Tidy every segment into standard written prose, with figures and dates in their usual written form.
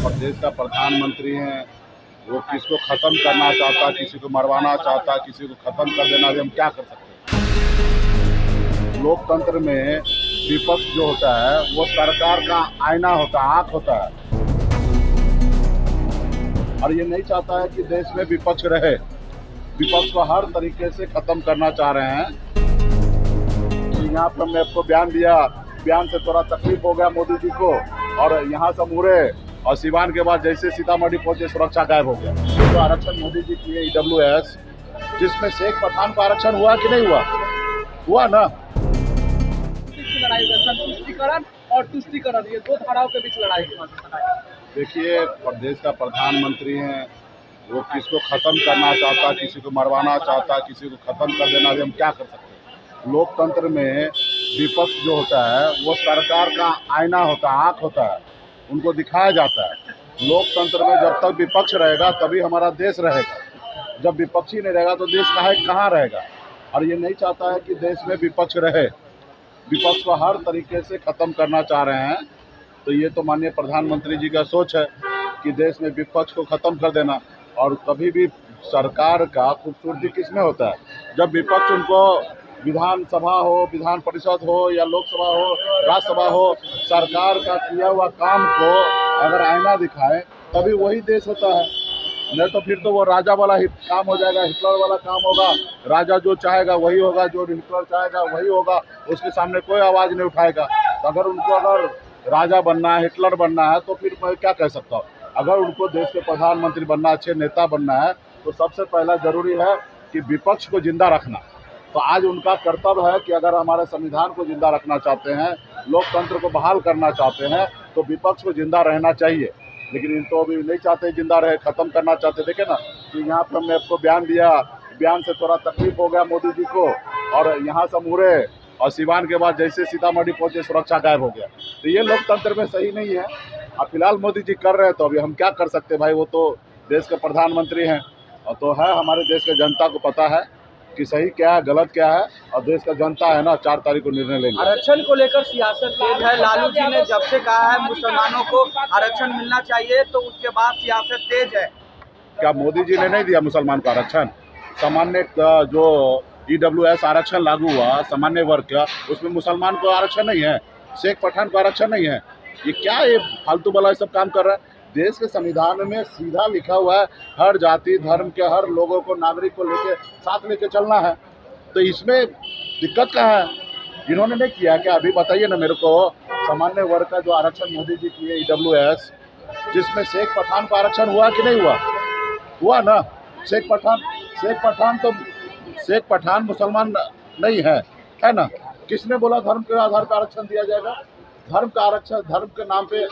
और देश का प्रधानमंत्री हैं, वो किसको खत्म करना चाहता, किसी को मरवाना चाहता, किसी को खत्म कर देना, अभी हम क्या कर सकते हैं। लोकतंत्र में विपक्ष जो होता है वो सरकार का आईना होता है, आँख होता है, और ये नहीं चाहता है कि देश में विपक्ष रहे। विपक्ष को हर तरीके से खत्म करना चाह रहे हैं। यहाँ पर मैं आपको बयान दिया, बयान से थोड़ा तकलीफ हो गया मोदी जी को, और यहाँ से मुड़े और सिवान के बाद जैसे सीतामढ़ी पहुंचे सुरक्षा गायब हो गया। तो आरक्षण मोदी जी किए EWS, जिसमें शेख पठान का आरक्षण हुआ कि नहीं हुआ? हुआ ना। लड़ाई संतुष्टिकरण और तुष्टिकरण, ये दो धाराओं के बीच लड़ाई है। देखिए, प्रदेश का प्रधानमंत्री हैं, वो किसको खत्म करना चाहता, किसी को मरवाना चाहता, किसी को खत्म कर देना, अभी हम क्या कर सकते हैं। लोकतंत्र में विपक्ष जो होता है वो सरकार का आईना होता है, आँख होता है, उनको दिखाया जाता है। लोकतंत्र में जब तक विपक्ष रहेगा तभी हमारा देश रहेगा। जब विपक्ष ही नहीं रहेगा तो देश कहाँ रहेगा। और ये नहीं चाहता है कि देश में विपक्ष रहे। विपक्ष को हर तरीके से ख़त्म करना चाह रहे हैं। तो ये तो माननीय प्रधानमंत्री जी का सोच है कि देश में विपक्ष को ख़त्म कर देना। और कभी भी सरकार का खूबसूरती किस में होता है? जब विपक्ष उनको विधानसभा हो, विधान परिषद हो या लोकसभा हो, राज्यसभा हो, सरकार का किया हुआ काम को अगर आईना दिखाए तभी वही देश होता है। नहीं तो फिर तो वो राजा वाला काम हो जाएगा, हिटलर वाला काम होगा। राजा जो चाहेगा वही होगा, जो हिटलर चाहेगा वही होगा, उसके सामने कोई आवाज़ नहीं उठाएगा। तो अगर उनको अगर राजा बनना है, हिटलर बनना है, तो फिर मैं क्या कह सकता हूँ। अगर उनको देश के प्रधानमंत्री बनना, अच्छे नेता बनना है, तो सबसे पहला ज़रूरी है कि विपक्ष को जिंदा रखना। तो आज उनका कर्तव्य है कि अगर हमारे संविधान को जिंदा रखना चाहते हैं, लोकतंत्र को बहाल करना चाहते हैं, तो विपक्ष को जिंदा रहना चाहिए। लेकिन इन तो अभी नहीं चाहते जिंदा रहे, ख़त्म करना चाहते। देखे ना कि यहाँ पर मैं आपको बयान दिया, बयान से थोड़ा तकलीफ हो गया मोदी जी को, और यहाँ से मुड़े और सिवान के बाद जैसे सीतामढ़ी पहुंचे सुरक्षा गायब हो गया। तो ये लोकतंत्र में सही नहीं है। अब फिलहाल मोदी जी कर रहे हैं तो अभी हम क्या कर सकते हैं भाई, वो तो देश के प्रधानमंत्री हैं। और तो है, हमारे देश के जनता को पता है कि सही क्या है, गलत क्या है, और देश का जनता है ना 4 तारीख को निर्णय लेंगे। आरक्षण को लेकर सियासत तेज है। लालू जी ने जब से कहा है मुसलमानों को आरक्षण मिलना चाहिए, तो उसके बाद सियासत तेज है। क्या मोदी जी ने नहीं दिया मुसलमान को आरक्षण? सामान्य जो EWS आरक्षण लागू हुआ सामान्य वर्ग का, उसमें मुसलमान को आरक्षण नहीं है, शेख पठान को आरक्षण नहीं है। ये क्या ये फालतू वाला सब काम कर रहा है? देश के संविधान में सीधा लिखा हुआ है हर जाति धर्म के हर लोगों को, नागरिक को लेके साथ लेके चलना है। तो इसमें दिक्कत कहाँ है? इन्होंने नहीं किया क्या? अभी बताइए ना मेरे को, सामान्य वर्ग का जो आरक्षण मोदी जी किए EWS, जिसमें शेख पठान का आरक्षण हुआ कि नहीं हुआ? हुआ ना। शेख पठान मुसलमान नहीं है ना। किसने बोला धर्म के आधार पर आरक्षण दिया जाएगा? धर्म का आरक्षण, धर्म के नाम पे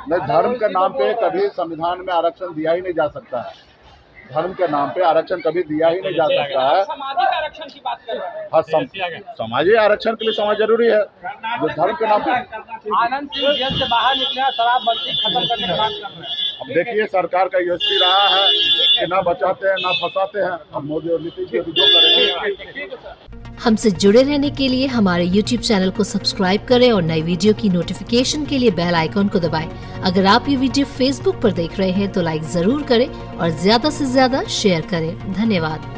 नहीं, धर्म के नाम पे कभी संविधान में आरक्षण दिया ही नहीं जा सकता है। धर्म के नाम पे आरक्षण कभी दिया ही नहीं जा सकता है। सामाजिक आरक्षण की बात कर रहे हैं। हाँ, सामाजिक आरक्षण के लिए समाज जरूरी है। जो धर्म के नाम पे आनंद सिंह जेल से बाहर निकले, शराबबंदी खत्म करने की बात कर रहे हैं। अब देखिए, सरकार का यशस्वी रहा है कि ना बचाते हैं ना फंसाते हैं। अब मोदी और नीतीश जी जो करेंगे। हमसे जुड़े रहने के लिए हमारे YouTube चैनल को सब्सक्राइब करें और नई वीडियो की नोटिफिकेशन के लिए बेल आइकॉन को दबाएं। अगर आप ये वीडियो Facebook पर देख रहे हैं तो लाइक जरूर करें और ज्यादा से ज्यादा शेयर करें। धन्यवाद।